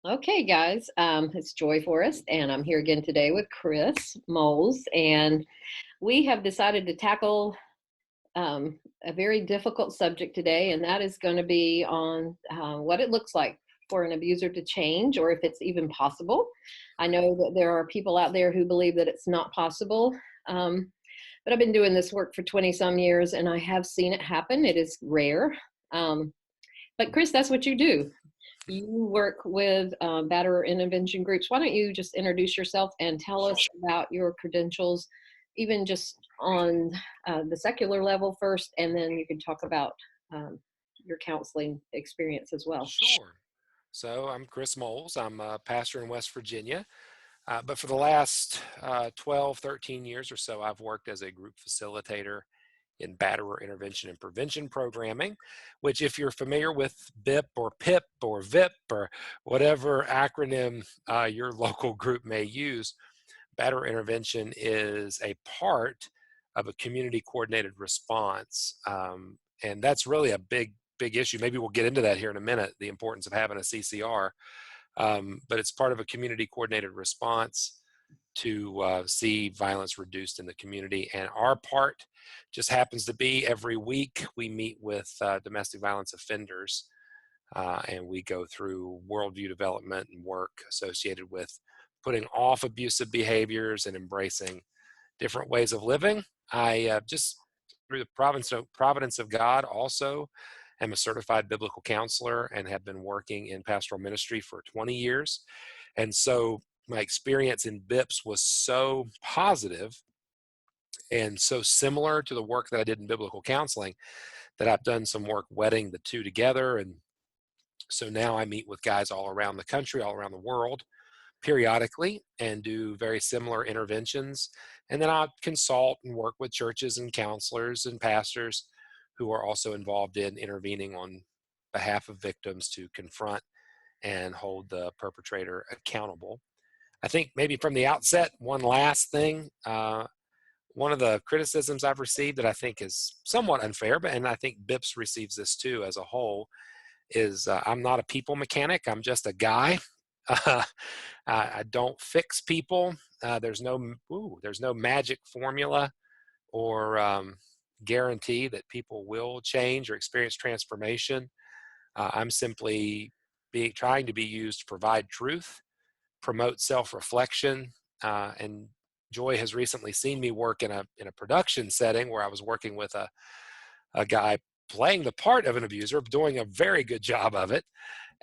Okay, guys, it's Joy Forrest, and I'm here again today with Chris Moles, and we have decided to tackle a very difficult subject today, and that is going to be on what it looks like for an abuser to change, or if it's even possible. I Right. know that there are people out there who believe that it's not possible, but I've been doing this work for 20 some years, and I have seen it happen. It is rare. Um, but Chris, that's what you do. You work with Batterer intervention groups. Why don't you just introduce yourself and tell us about your credentials, even just on the secular level first, and then you can talk about um, your counseling experience as well. Sure. So I'm Chris Moles. I'm a pastor in West Virginia. But for the last 12, 13 years or so, I've worked as a group facilitator in Batterer intervention and prevention programming, which, if you're familiar with BIP or PIP or VIP or whatever acronym your local group may use, Batterer intervention is a part of a community coordinated response. And that's really a big issue. Maybe we'll get into that here in a minute, the importance of having a CCR. But it's part of a community coordinated response to see violence reduced in the community. And our part just happens to be every week we meet with domestic violence offenders, and we go through worldview development and work associated with putting off abusive behaviors and embracing different ways of living. I just through the providence of God also am a certified biblical counselor and have been working in pastoral ministry for 20 years. And so my experience in BIPS was so positive and so similar to the work that I did in biblical counseling that I've done some work wedding the two together. And so now I meet with guys all around the country, all around the world, periodically, and do very similar interventions. And then I'll consult and work with churches and counselors and pastors who are also involved in intervening on behalf of victims to confront and hold the perpetrator accountable. I think maybe from the outset, one last thing. One of the criticisms I've received that I think is somewhat unfair, but and I think BIPS receives this too as a whole, is I'm not a people mechanic. I'm just a guy. Uh, I don't fix people. There's no magic formula or guarantee that people will change or experience transformation. I'm simply trying to be used to provide truth, promote self-reflection, and Joy has recently seen me work in a production setting where I was working with a guy playing the part of an abuser, doing a very good job of it.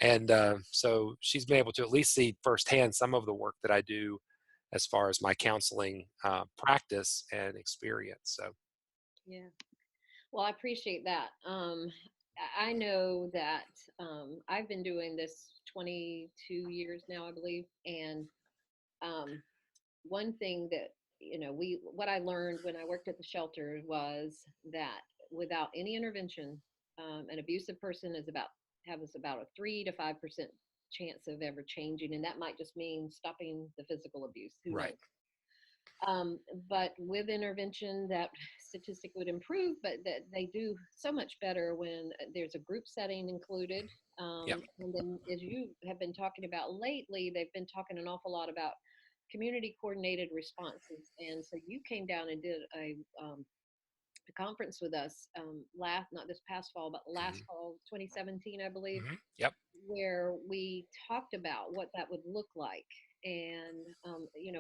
And so she's been able to at least see firsthand some of the work that I do as far as my counseling practice and experience. So, Yeah. Well, I appreciate that. I know that I've been doing this 22 years now, I believe, and um, one thing that what I learned when I worked at the shelter was that without any intervention, an abusive person has about a 3 to 5% chance of ever changing, and that might just mean stopping the physical abuse. Who right. knows? But with intervention, that statistic would improve, but that they do so much better when there's a group setting included. Yep. And then, as you have been talking about lately, they've been talking an awful lot about community coordinated responses. And so you came down and did a conference with us not this past fall, but last Hmm. fall, 2017, I believe, Yep. where we talked about what that would look like. And,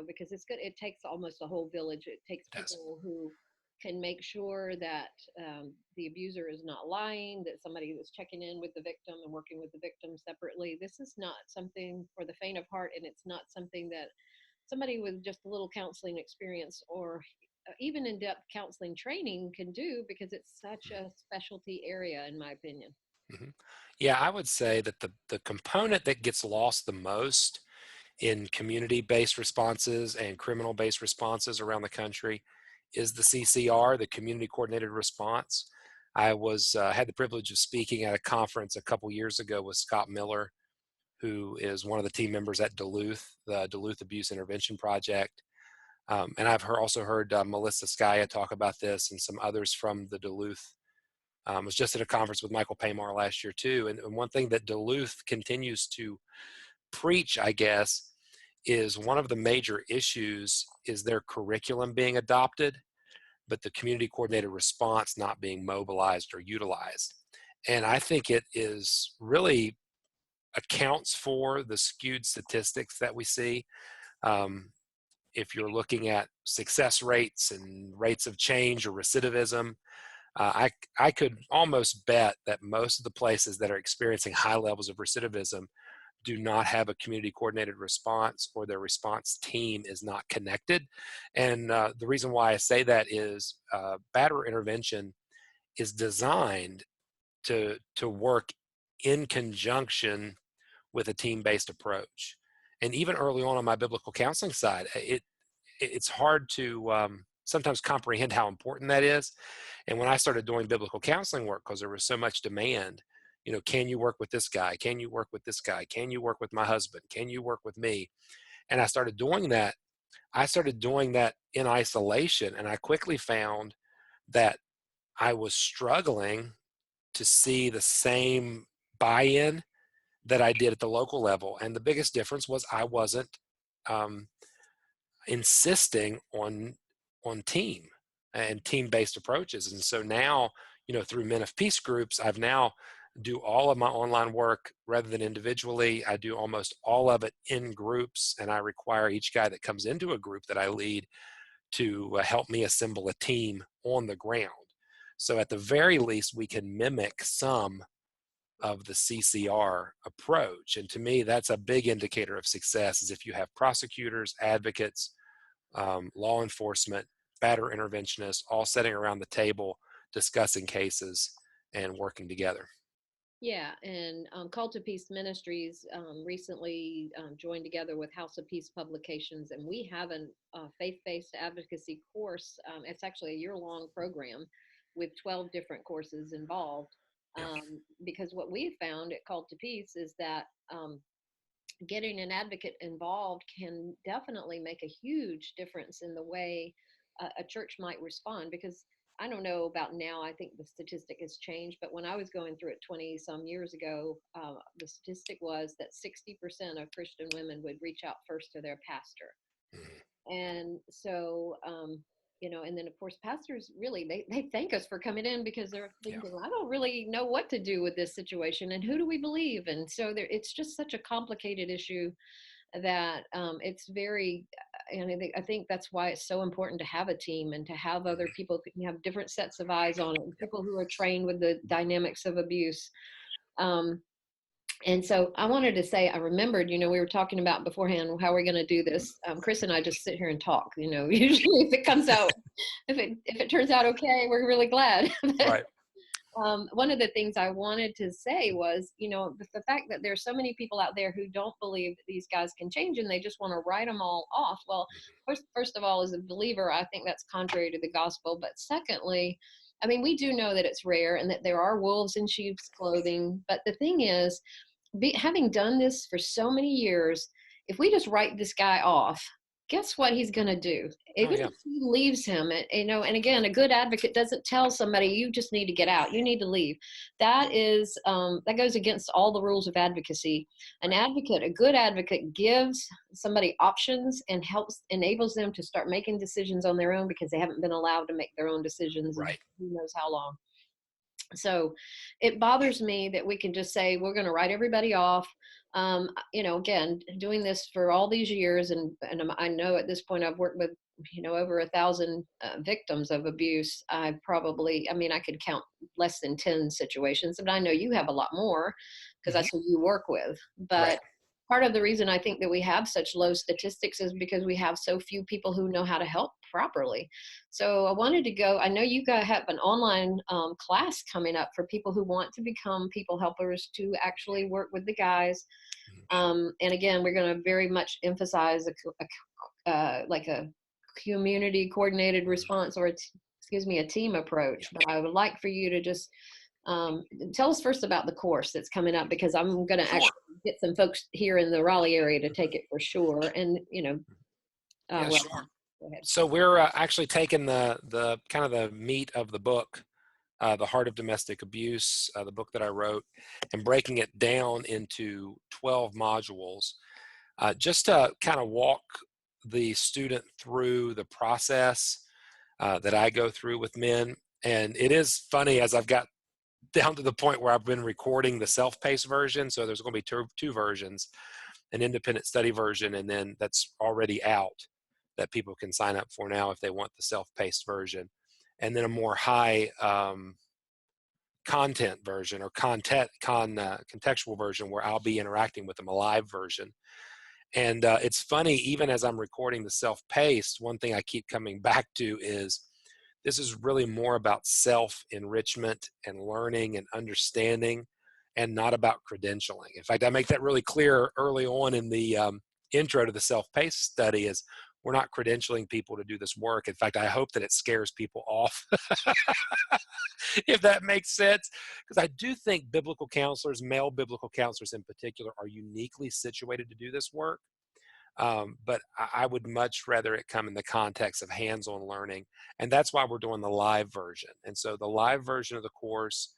because it's good, it takes almost a whole village. It takes It does. people who can make sure that the abuser is not lying, that somebody is checking in with the victim and working with the victim separately. This is not something for the faint of heart, and it's not something that somebody with just a little counseling experience or even in-depth counseling training can do, because it's such a specialty area, in my opinion. Hmm. Yeah, I would say that the component that gets lost the most in community-based responses and criminal-based responses around the country is the CCR, the community coordinated response. I was had the privilege of speaking at a conference a couple years ago with Scott Miller, who is one of the team members at Duluth, the Duluth Abuse Intervention Project. And I've also heard Melissa Skaya talk about this and some others from the Duluth. Was just at a conference with Michael Paymar last year too. And one thing that Duluth continues to preach, I guess, is one of the major issues is their curriculum being adopted, but the community coordinated response not being mobilized or utilized. And I think it is really accounts for the skewed statistics that we see. Um, if you're looking at success rates and rates of change or recidivism, I could almost bet that most of the places that are experiencing high levels of recidivism do not have a community coordinated response, or their response team is not connected. And the reason why I say that is Batterer intervention is designed to work in conjunction with a team-based approach. And even early on my biblical counseling side, it's hard to sometimes comprehend how important that is. And when I started doing biblical counseling work, because there was so much demand, can you work with this guy? Can you work with this guy? Can you work with my husband? Can you work with me? And I started doing that. I started doing that in isolation. And I quickly found that I was struggling to see the same buy-in that I did at the local level. And the biggest difference was I wasn't um, insisting on team and team-based approaches. And so now, through Men of Peace groups, I've now do all of my online work rather than individually. I do almost all of it in groups, and I require each guy that comes into a group that I lead to help me assemble a team on the ground. So at the very least, we can mimic some of the CCR approach. And to me, that's a big indicator of success, is if you have prosecutors, advocates, law enforcement, batterer interventionists, all sitting around the table discussing cases and working together. Yeah, and Call to Peace Ministries recently joined together with House of Peace Publications, and we have a faith-based advocacy course. It's actually a year-long program with 12 different courses involved. Because what we found at Call to Peace is that getting an advocate involved can definitely make a huge difference in the way a church might respond. Because I don't know about now, I think the statistic has changed, but when I was going through it 20 some years ago, the statistic was that 60% of Christian women would reach out first to their pastor. And so, and then of course, pastors really, they thank us for coming in, because they're thinking, I don't really know what to do with this situation, and who do we believe? And so it's just such a complicated issue that it's very, and I think that's why it's so important to have a team and to have other people, you have different sets of eyes on it, people who are trained with the dynamics of abuse. And so I wanted to say, I remembered, we were talking about beforehand, how we're going to do this. Chris and I just sit here and talk, usually if it comes out, if it turns out okay, we're really glad. Right. One of the things I wanted to say was, the fact that there's so many people out there who don't believe that these guys can change, and they just want to write them all off. Well, first of all, as a believer, I think that's contrary to the gospel. But secondly, I mean, we do know that it's rare and that there are wolves in sheep's clothing. But the thing is, having done this for so many years, if we just write this guy off, guess what he's going to do? Even if he leaves him, and again, a good advocate doesn't tell somebody, you just need to get out, you need to leave. That goes against all the rules of advocacy. A good advocate gives somebody options and enables them to start making decisions on their own, because they haven't been allowed to make their own decisions in who knows how long. So it bothers me that we can just say, we're going to write everybody off. Again, doing this for all these years, and I know at this point I've worked with, over 1,000 victims of abuse. I could count less than 10 situations, but I know you have a lot more, because that's who you work with. But part of the reason I think that we have such low statistics is because we have so few people who know how to help properly. So I wanted to I know you guys have an online class coming up for people who want to become people helpers, to actually work with the guys. And again, we're going to very much emphasize a community coordinated response, or a team approach. But I would like for you to just tell us first about the course that's coming up, because I'm going to actually get some folks here in the Raleigh area to take it for sure. And, Sure. So we're actually taking the kind of the meat of the book The Heart of Domestic Abuse, the book that I wrote, and breaking it down into 12 modules, just to kind of walk the student through the process that I go through with men. And it is funny, as I've got down to the point where I've been recording the self-paced version. So there's going to be two versions, an independent study version, and then that's already out that people can sign up for now if they want the self-paced version. And then a more high content version or contextual version where I'll be interacting with them, a live version. And it's funny, even as I'm recording the self-paced, one thing I keep coming back to is this is really more about self-enrichment and learning and understanding, and not about credentialing. In fact, I make that really clear early on in the intro to the self-paced study is we're not credentialing people to do this work. In fact, I hope that it scares people off, if that makes sense, because I do think biblical counselors, male biblical counselors in particular, are uniquely situated to do this work. But I would much rather it come in the context of hands-on learning. And that's why we're doing the live version. And so the live version of the course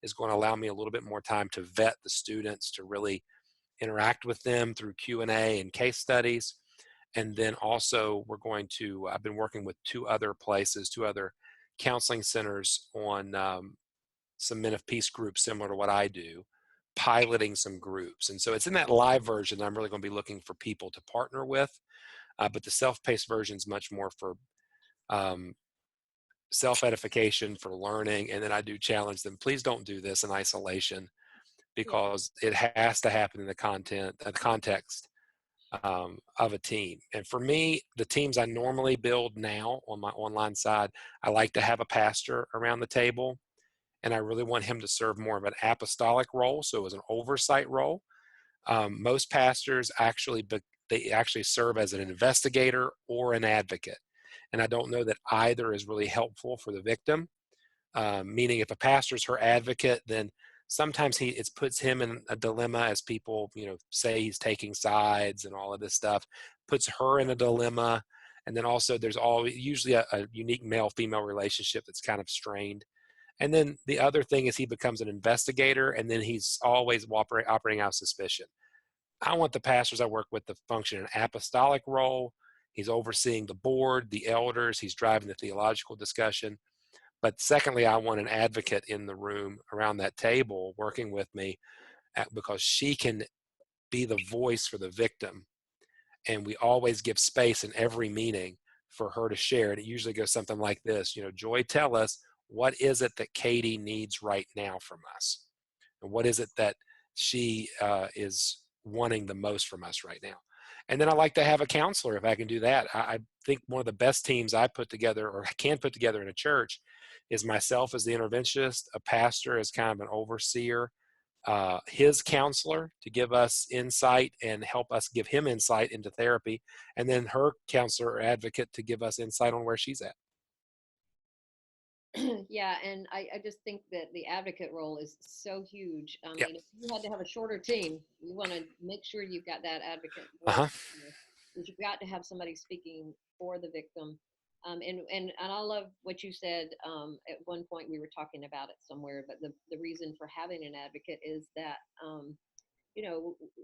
is going to allow me a little bit more time to vet the students, to really interact with them through Q&A and case studies. And then also I've been working with two other counseling centers on some Men of Peace groups similar to what I do, piloting some groups. And so it's in that live version that I'm really going to be looking for people to partner with. But the self-paced version is much more for um, self-edification, for learning. And then I do challenge them, please don't do this in isolation, Yeah. because it has to happen in the context of a team. And for me, the teams I normally build now on my online side, I like to have a pastor around the table, and I really want him to serve more of an apostolic role, so as an oversight role. Most pastors they actually serve as an investigator or an advocate, and I don't know that either is really helpful for the victim. Meaning, if a pastor's her advocate, then sometimes it puts him in a dilemma, as people say he's taking sides and all of this stuff, puts her in a dilemma. And then also there's usually a unique male-female relationship that's kind of strained. And then the other thing is he becomes an investigator, and then he's always operating out of suspicion. I want the pastors I work with to function in an apostolic role. He's overseeing the board, the elders, he's driving the theological discussion. But secondly, I want an advocate in the room around that table working with me, because she can be the voice for the victim. And we always give space in every meeting for her to share. And it usually goes something like this, Joy, tell us, what is it that Katie needs right now from us? And what is it that she is wanting the most from us right now? And then I like to have a counselor if I can do that. I think one of the best teams I put together, or can put together in a church, is myself as the interventionist, a pastor as kind of an overseer, his counselor to give us insight and help us give him insight into therapy, and then her counselor or advocate to give us insight on where she's at. Yeah, and I just think that the advocate role is so huge. I Yep. mean, if you had to have a shorter team, you want to make sure you've got that advocate voice, Uh-huh. because you've got to have somebody speaking for the victim. And I love what you said. At one point, we were talking about it somewhere, but the reason for having an advocate is that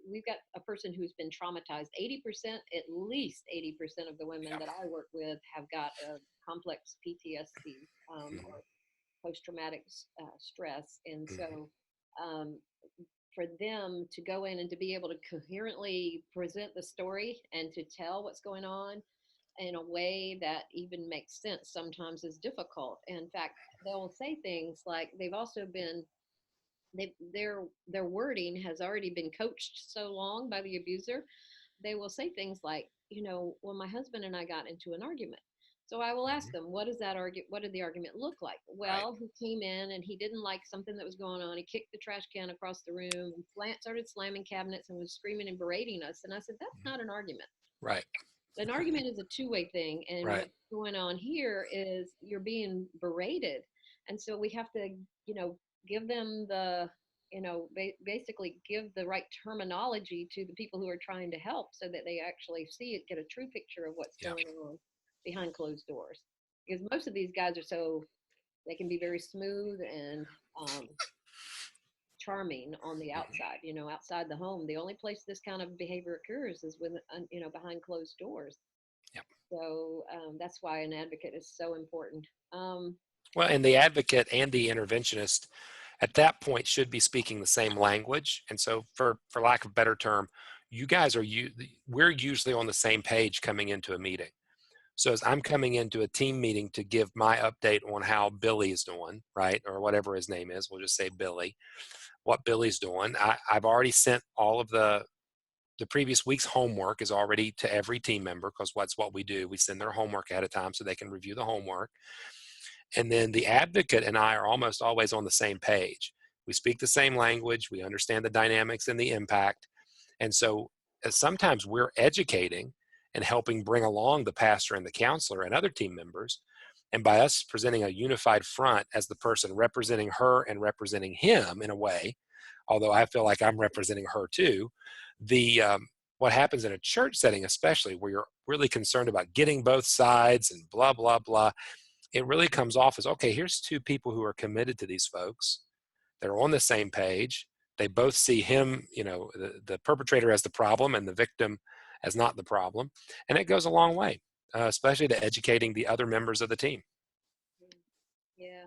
we've got a person who's been traumatized. 80%, at least 80% of the women Yeah. that I work with have got a complex PTSD, Mm-hmm. or post-traumatic stress. And Mm-hmm. so for them to go in and to be able to coherently present the story and to tell what's going on in a way that even makes sense sometimes is difficult. In fact, they'll say things like they've also been their wording has already been coached so long by the abuser. They will say things like, well, my husband and I got into an argument. So I will ask Mm-hmm. them, what did the argument look like? Right. Well, he came in and he didn't like something that was going on. He kicked the trash can across the room and started slamming cabinets and was screaming and berating us. And I said, that's not an argument. Right. An argument is a two-way thing, and Right. what's going on here is you're being berated. And so we have to, give them basically give the right terminology to the people who are trying to help, so that they actually see it, get a true picture of what's Yeah. going on behind closed doors, because most of these guys are so They can be very smooth and charming on the Mhm. outside, outside the home. The only place this kind of behavior occurs is when, behind closed doors. Yep. So that's why an advocate is so important. Well, and the advocate and the interventionist at that point should be speaking the same language. And so for lack of a better term, we're usually on the same page coming into a meeting. So as I'm coming into a team meeting to give my update on how Billy is doing, right? Or whatever his name is, we'll just say Billy, what Billy's doing. I've already sent all of the previous week's homework is already to every team member, because what's what we do. We send their homework ahead of time so they can review the homework. And then the advocate and I are almost always on the same page. We speak the same language. We understand the dynamics and the impact. And so sometimes we're educating and helping bring along the pastor and the counselor and other team members. And by us presenting a unified front as the person representing her and representing him in a way, although I feel like I'm representing her too, the what happens in a church setting, especially where you're really concerned about getting both sides and blah, blah, blah, it really comes off as, okay, here's two people who are committed to these folks. They're on the same page. They both see him, the perpetrator as the problem and the victim as not the problem. And it goes a long way, especially to educating the other members of the team. Yeah.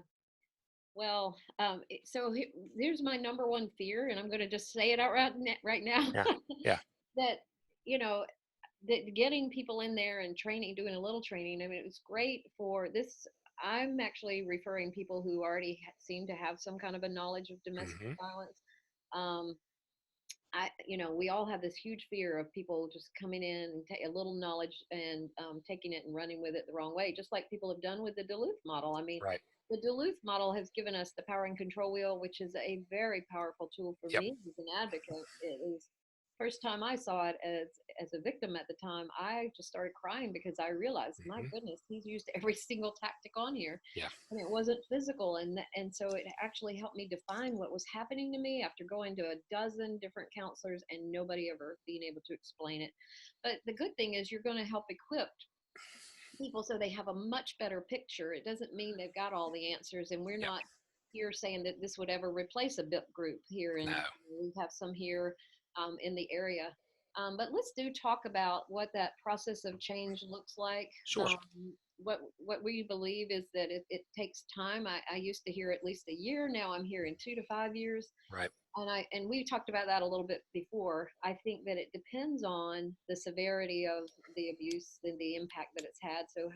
Well, so here's my number one fear, and I'm going to just say it out right now. Yeah. Yeah. That, you know, that getting people in there and training, doing a little training. I mean, it was great for this. I'm actually referring people who already seem to have some kind of a knowledge of domestic Mm-hmm. violence. Um, we all have this huge fear of people just coming in and a little knowledge and taking it and running with it the wrong way, just like people have done with the Duluth model. I mean, Right. the Duluth model has given us the power and control wheel, which is a very powerful tool for Yep. me as an advocate. It is first time I saw it as a victim at the time, I just started crying because I realized, my Mm-hmm. goodness, he's used every single tactic on here, Yeah. and it wasn't physical, and so it actually helped me define what was happening to me after going to a dozen different counselors and nobody ever being able to explain it. But the good thing is you're going to help equip people so they have a much better picture. It doesn't mean they've got all the answers, and we're Yep. not here saying that this would ever replace a BIP group here, No. and we have some here in the area. But let's talk about what that process of change looks like. Sure. What we believe is that it takes time. I used to hear at least a year. Now I'm hearing 2 to 5 years. Right. And we talked about that a little bit before. I think that it depends on the severity of the abuse and the impact that it's had. So,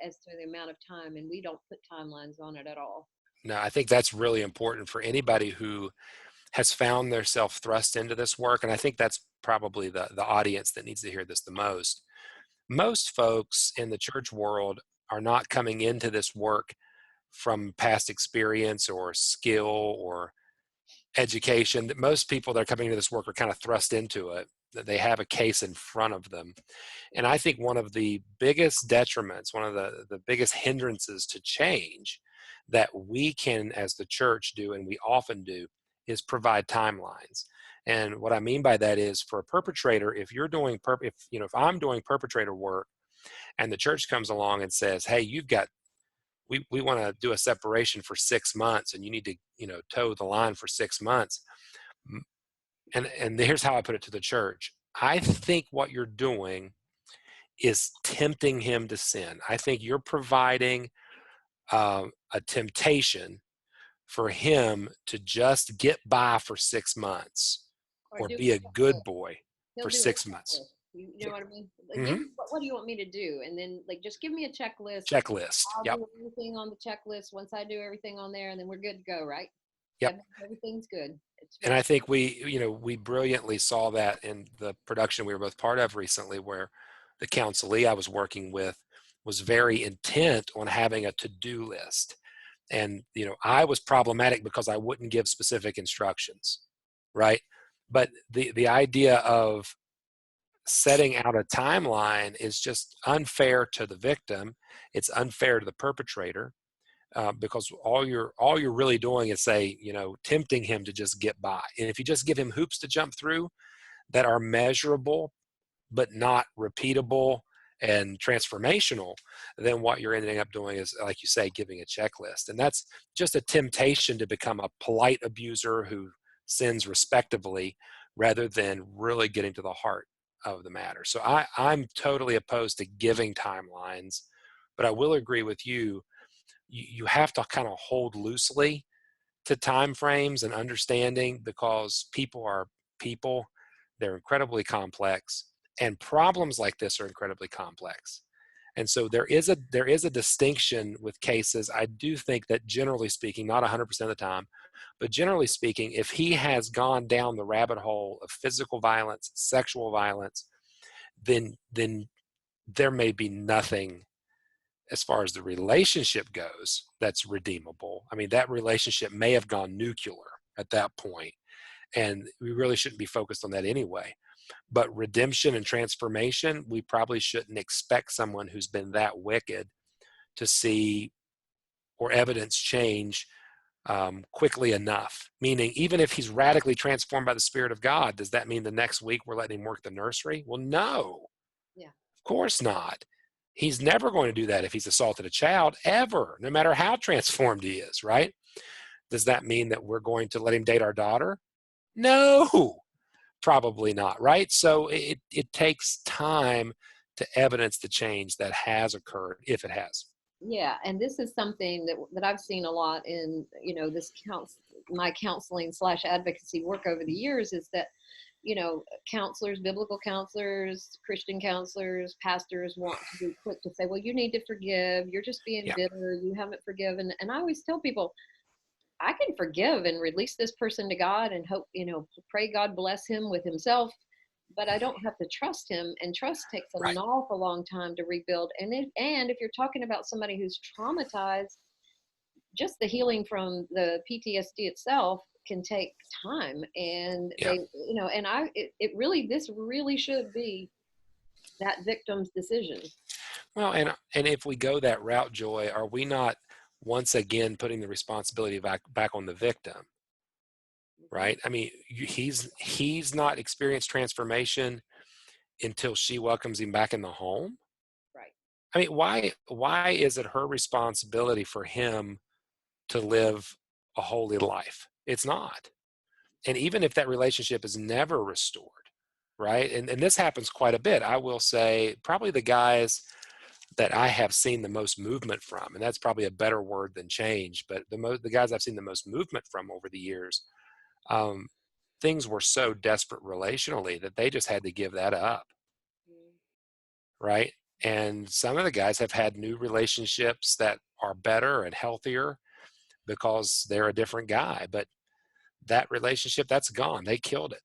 as to the amount of time, and we don't put timelines on it at all. No, I think that's really important for anybody who has found themselves thrust into this work. And I think that's probably the audience that needs to hear this the most. Most folks in the church world are not coming into this work from past experience or skill or education. That most people that are coming into this work are kind of thrust into it, that they have a case in front of them. And I think one of the biggest detriments, one of the biggest hindrances to change that we can as the church do, and we often do, is provide timelines. And what I mean by that is, for a perpetrator, if you're doing if I'm doing perpetrator work and the church comes along and says, hey, we want to do a separation for 6 months and you need to toe the line for 6 months, and here's how I put it to the church. I think what you're doing is tempting him to sin. I think you're providing a temptation for him to just get by for 6 months Or or do be a good boy he'll for do a 6 months. checklist. You know what I mean? Like, Mm-hmm. what do you want me to do? And then, like, just give me a checklist. Checklist. I'll Yep. do everything on the checklist. Once I do everything on there, and then we're good to go, right? Yep. Everything's good. It's And I finished. think we brilliantly saw that in the production we were both part of recently, where the counselee I was working with was very intent on having a to-do list. And I was problematic because I wouldn't give specific instructions, right? But the idea of setting out a timeline is just unfair to the victim. It's unfair to the perpetrator, because all you're really doing is tempting him to just get by. And if you just give him hoops to jump through that are measurable but not repeatable and transformational, then what you're ending up doing is, like you say, giving a checklist. And that's just a temptation to become a polite abuser who sins respectably rather than really getting to the heart of the matter. So I'm totally opposed to giving timelines, but I will agree with you. You have to kind of hold loosely to time frames and understanding, because people are people. They're incredibly complex, and problems like this are incredibly complex. And so there is a distinction with cases. I do think that, generally speaking, not 100% of the time, but generally speaking, if he has gone down the rabbit hole of physical violence, sexual violence, then there may be nothing as far as the relationship goes that's redeemable. I mean, that relationship may have gone nuclear at that point, and we really shouldn't be focused on that anyway. But redemption and transformation, we probably shouldn't expect someone who's been that wicked to see or evidence change quickly enough. Meaning, even if he's radically transformed by the Spirit of God, does that mean the next week we're letting him work the nursery? Well, no, Yeah. of course not. He's never going to do that if he's assaulted a child, ever, no matter how transformed he is, right? Does that mean that we're going to let him date our daughter? No, probably not, right? So it takes time to evidence the change that has occurred, if it has. Yeah, and this is something that I've seen a lot in, this my counseling slash advocacy work over the years, is that, counselors, biblical counselors, Christian counselors, pastors want to be quick to say, well, you need to forgive. You're just being Yeah, bitter. You haven't forgiven. And I always tell people, I can forgive and release this person to God and hope, pray God bless him with himself, but I don't have to trust him. And trust takes an right. awful long time to rebuild. And if you're talking about somebody who's traumatized, just the healing from the PTSD itself can take time. And Yeah. this really should be that victim's decision. Well, and if we go that route, Joy, are we not once again putting the responsibility back on the victim? Mhm. Right? I mean, he's not experienced transformation until she welcomes him back in the home. Right. I mean, why is it her responsibility for him to live a holy life? It's not. And even if that relationship is never restored, right? And this happens quite a bit. I will say probably the guys that I have seen the most movement from, and that's probably a better word than change, but the guys I've seen the most movement from over the years, um, things were so desperate relationally that they just had to give that up, Mm. right? And some of the guys have had new relationships that are better and healthier because they're a different guy. But that relationship, that's gone. They killed it,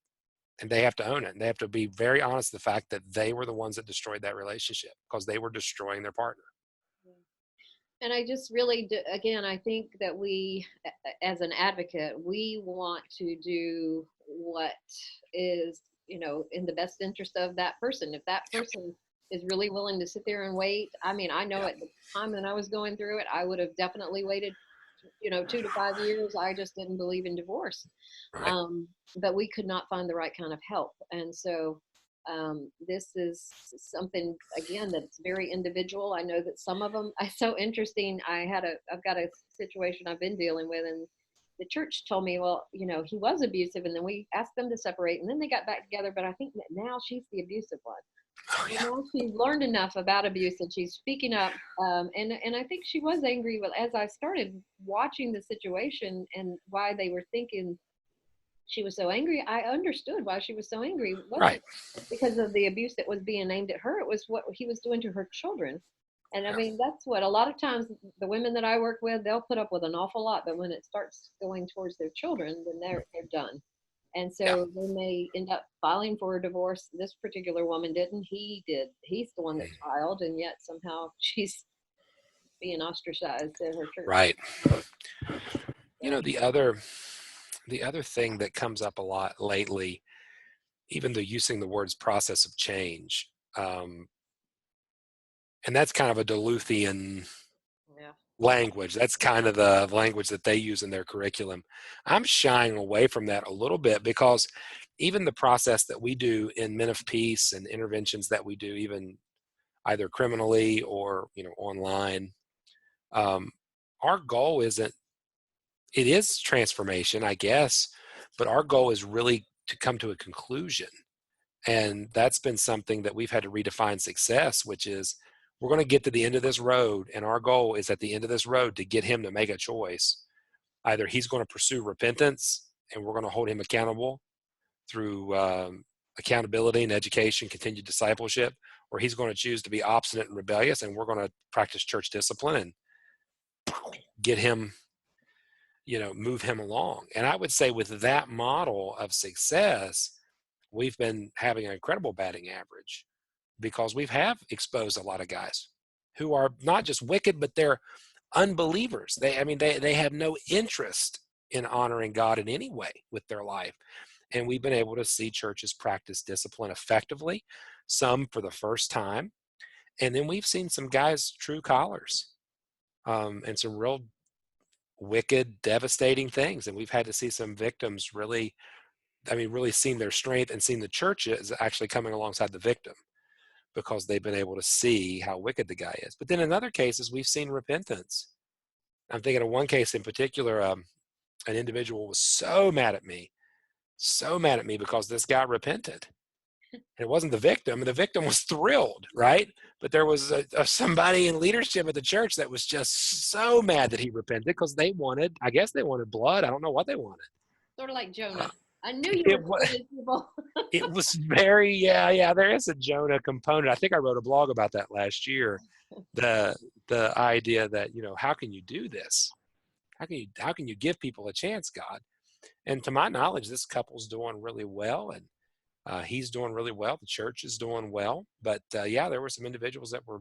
and they have to own it. And they have to be very honest with the fact that they were the ones that destroyed that relationship because they were destroying their partner. And I just really, again, I think that we, as an advocate, we want to do what is, in the best interest of that person. If that Yep. person is really willing to sit there and wait, I mean, I know Yeah. at the time that I was going through it, I would have definitely waited, 2 to 5 years. I just didn't believe in divorce. Right. But we could not find the right kind of help. And so this is something, again, that's very individual. I know that some of them are so interesting. I've got a situation I've been dealing with, and the church told me, well, he was abusive, and then we asked them to separate, and then they got back together. But I think that now she's the abusive one. Oh, And yeah. now she's learned enough about abuse, and she's speaking up. And I think she was angry. But as I started watching the situation and why they were thinking she was so angry, I understood why she was so angry. It wasn't Right. because of the abuse that was being aimed at her. It was what he was doing to her children. And I Yeah. mean, that's what a lot of times the women that I work with, they'll put up with an awful lot, but when it starts going towards their children, then they're done. And Yeah. so then they end up filing for a divorce. This particular woman didn't. He did. He's the one that filed, and yet somehow she's being ostracized at her church. Right. You know, So, the other thing that comes up a lot lately, even though using the words process of change, um, and that's kind of a Duluthian yeah. language. That's kind of the language that they use in their curriculum. I'm shying away from that a little bit because even the process that we do in Men of Peace and interventions that we do even either criminally or online. Um, our goal isn't. It is transformation, I guess, but our goal is really to come to a conclusion. And that's been something that we've had to redefine success, which is we're going to get to the end of this road. And our goal is at the end of this road to get him to make a choice. Either he's going to pursue repentance and we're going to hold him accountable through accountability and education, continued discipleship, or he's going to choose to be obstinate and rebellious and we're going to practice church discipline and get him, move him along. And I would say with that model of success, we've been having an incredible batting average because we have exposed a lot of guys who are not just wicked, but they're unbelievers. They have no interest in honoring God in any way with their life. And we've been able to see churches practice discipline effectively, some for the first time. And then we've seen some guys, true collars, and some real wicked, devastating things. And we've had to see some victims really seen their strength and seen the church is actually coming alongside the victim because they've been able to see how wicked the guy is. But then in other cases, we've seen repentance. I'm thinking of one case in particular. An individual was so mad at me because this guy repented. And it wasn't the victim, and the victim was thrilled, right? But there was somebody in leadership at the church that was just so mad that he repented because I guess they wanted blood. I don't know what they wanted. Sort of like Uh, Jonah. I knew you it were was, good people. it was very, yeah, there is a Jonah component. I think I wrote a blog about that last year. The idea that, how can you do this? How can you give people a chance, God? And to my knowledge, this couple's doing really well, and he's doing really well. The church is doing well, but yeah, there were some individuals that were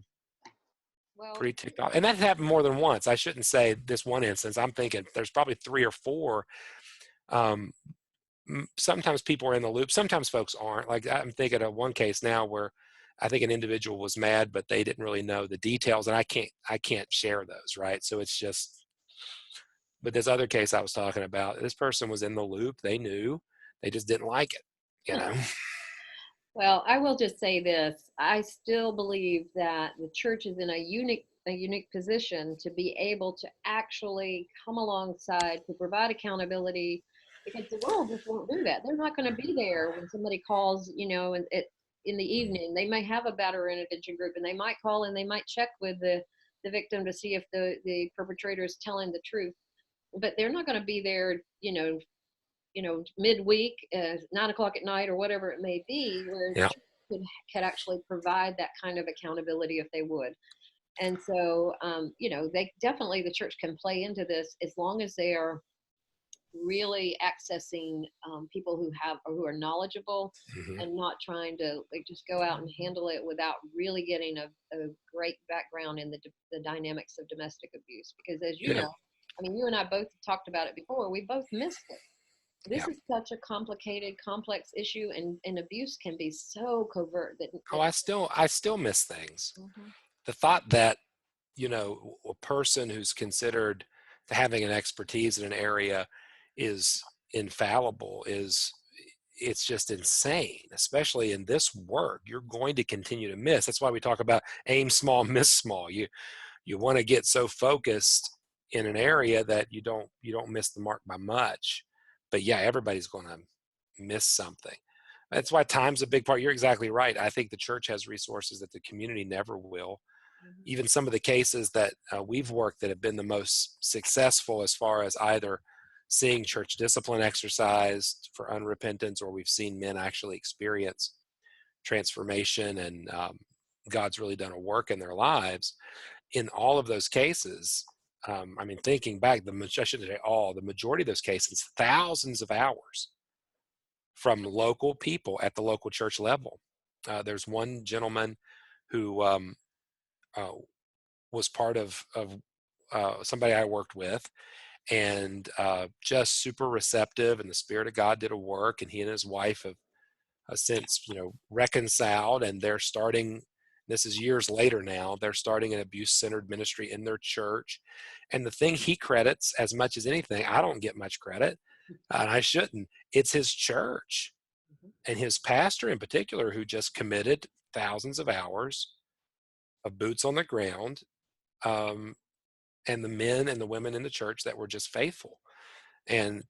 Well, pretty ticked off, and that happened more than once. I shouldn't say this one instance. I'm thinking there's probably 3 or 4. Um, Sometimes people are in the loop. Sometimes folks aren't. Like I'm thinking of one case now where I think an individual was mad, but they didn't really know the details, and I can't share those, right? So it's just. But this other case I was talking about, this person was in the loop. They knew, they just didn't like it. well, I will just say this. I still believe that the church is in a unique position to be able to actually come alongside to provide accountability because the world just won't do that. They're not going to be there when somebody calls, in the evening. They may have a batterer intervention group and they might call and they might check with the victim to see if the perpetrator is telling the truth. But they're not going to be there, midweek, 9 o'clock at night or whatever it may be, where Yeah. could actually provide that kind of accountability if they would. And so, they definitely, the church can play into this as long as they are really accessing people who are knowledgeable Mm-hmm. and not trying to just go out and handle it without really getting a great background in the dynamics of domestic abuse. Because as you Yeah. know, I mean, you and I both talked about it before. We both missed it. Yeah. This is such a complicated, complex issue, and abuse can be so covert that. Oh, I still miss things. Mhm. The thought that, a person who's considered having an expertise in an area is infallible it's just insane, especially in this work. You're going to continue to miss. That's why we talk about aim small, miss small. You want to get so focused in an area that you don't miss the mark by much. But yeah, everybody's going to miss something. That's why time's a big part. You're exactly right. I think the church has resources that the community never will. Mhm. Even some of the cases that we've worked that have been the most successful as far as either seeing church discipline exercised for unrepentance, or we've seen men actually experience transformation and God's really done a work in their lives. In all of those cases, thinking back, I shouldn't say all, the majority of those cases, thousands of hours from local people at the local church level. There's one gentleman who uh, was part of somebody I worked with, and just super receptive, and the Spirit of God did a work, and he and his wife have since reconciled, and they're starting. This is years later now. They're starting an abuse-centered ministry in their church, and the thing he credits as much as anything, I don't get much credit, and I shouldn't. It's his church Mhm. and his pastor in particular, who just committed thousands of hours of boots on the ground, um, and the men and the women in the church that were just faithful. And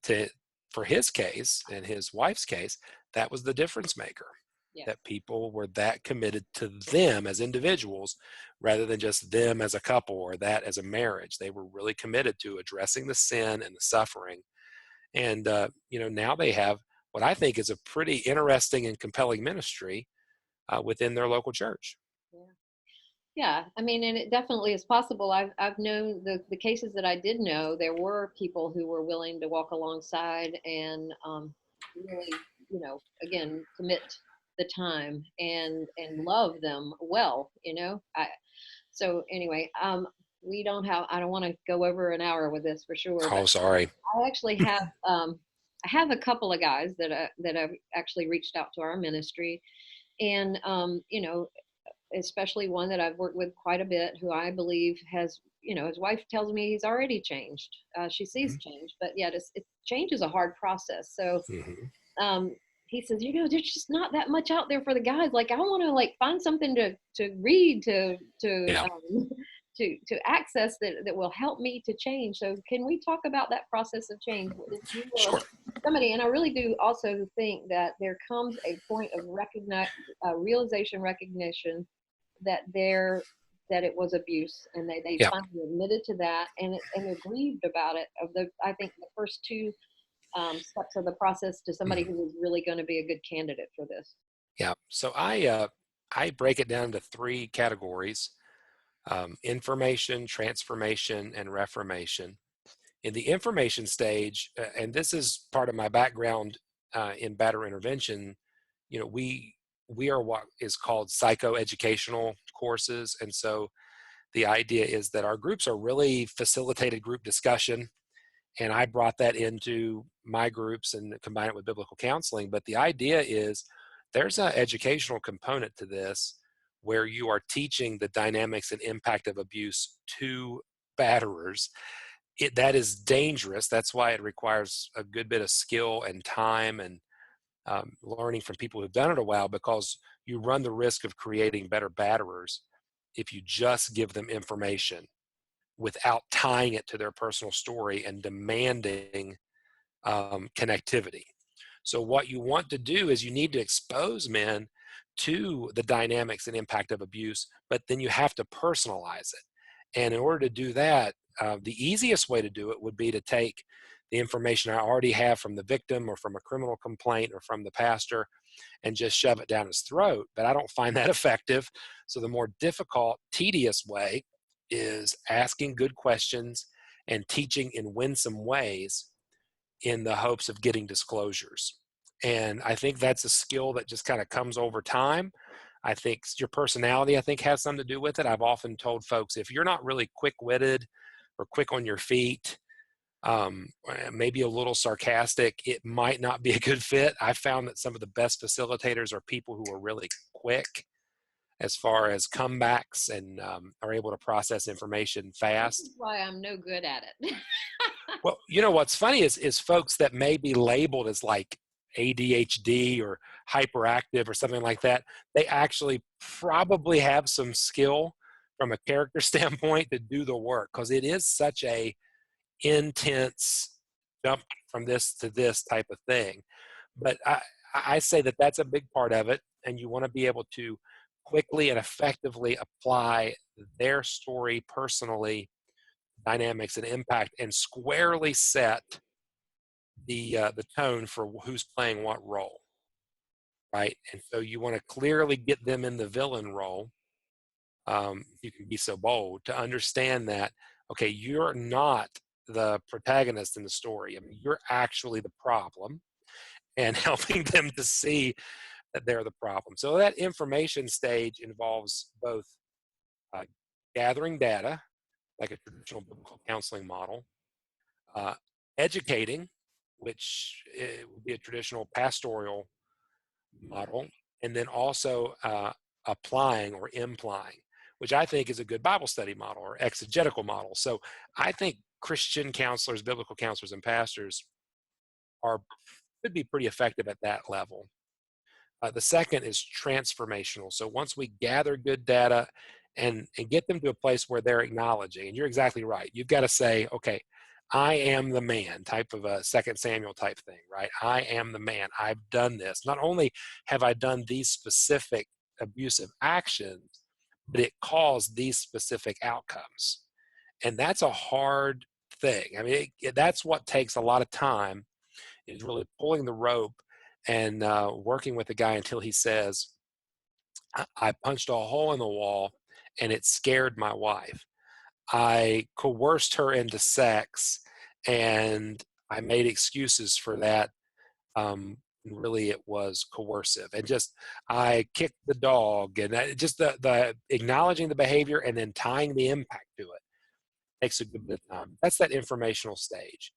for his case and his wife's case, that was the difference maker. Yes. That people were that committed to them as individuals rather than just them as a couple or that as a marriage. They were really committed to addressing the sin and the suffering. And, now they have what I think is a pretty interesting and compelling ministry within their local church. Yeah. Yeah, I mean, and it definitely is possible. I've known the cases that I did know. There were people who were willing to walk alongside and really, again, commit the time and love them well. So anyway, I don't want to go over an hour with this for sure, Oh, but sorry. I actually have I have a couple of guys that I've actually reached out to our ministry, and especially one that I've worked with quite a bit, who I believe has, his wife tells me he's already changed. She sees change, but yet change is a hard process. So Mm-hmm. he says, there's just not that much out there for the guys. Like, I want to find something to read, Yeah, to access that will help me to change. So can we talk about that process of change? If you were sure. somebody, and I really do also think that there comes a point of recognition that it was abuse, and they Yeah. finally admitted to that, and they're grieved about it. I think the first two steps of the process to somebody Mhm. who is really going to be a good candidate for this. Yeah. So I break it down to three categories: information, transformation, and reformation. In the information stage, and this is part of my background in Batterer intervention, we are what is called psychoeducational courses, and so the idea is that our groups are really facilitated group discussion, and I brought that into my groups and combine it with biblical counseling. But the idea is there's an educational component to this where you are teaching the dynamics and impact of abuse to batterers. That is dangerous. That's why it requires a good bit of skill and time and learning from people who've done it a while, because you run the risk of creating better batterers if you just give them information without tying it to their personal story and demanding connectivity. So, what you want to do is you need to expose men to the dynamics and impact of abuse, but then you have to personalize it. And in order to do that, the easiest way to do it would be to take the information I already have from the victim or from a criminal complaint or from the pastor and just shove it down his throat. But I don't find that effective. So the more difficult, tedious way is asking good questions and teaching in winsome ways in the hopes of getting disclosures. And I think that's a skill that just kind of comes over time. I think your personality, I think, has something to do with it. I've often told folks, if you're not really quick-witted or quick on your feet, maybe a little sarcastic, it might not be a good fit. I found that some of the best facilitators are people who are really quick as far as comebacks and are able to process information This fast. is why I'm no good at it. Well, what's funny is folks that may be labeled as like ADHD or hyperactive or something like that, they actually probably have some skill from a character standpoint to do the work, because it is such a intense jump from this to this type of thing. But I say that that's a big part of it, and you want to be able to quickly and effectively apply their story personally, dynamics and impact, and squarely set the tone for who's playing what role, right? And so you want to clearly get them in the villain role. You can be so bold to understand that, okay, you're not the protagonist in the story. I mean, you're actually the problem, and helping them to see that they're the problem. So that information stage involves both uh, gathering data, like a traditional biblical counseling model, uh, educating, which would be a traditional pastoral model, and then also applying or implying, which I think is a good Bible study model or exegetical model. So I think Christian counselors, biblical counselors, and pastors are could be pretty effective at that level. The second is transformational. So once we gather good data and get them to a place where they're acknowledging. And you're exactly right. You've got to say, okay, I am the man, type of a Second Samuel type thing, right? I am the man. I've done this. Not only have I done these specific abusive actions, but it caused these specific outcomes. And that's a hard thing. I mean, that's what takes a lot of time, is really pulling the rope and working with the guy until he says, I punched a hole in the wall and it scared my wife. I coerced her into sex and I made excuses for that. Really, it was coercive. And just, I kicked the dog, and just the acknowledging the behavior and then tying the impact to it takes a good bit of time. That's that informational stage.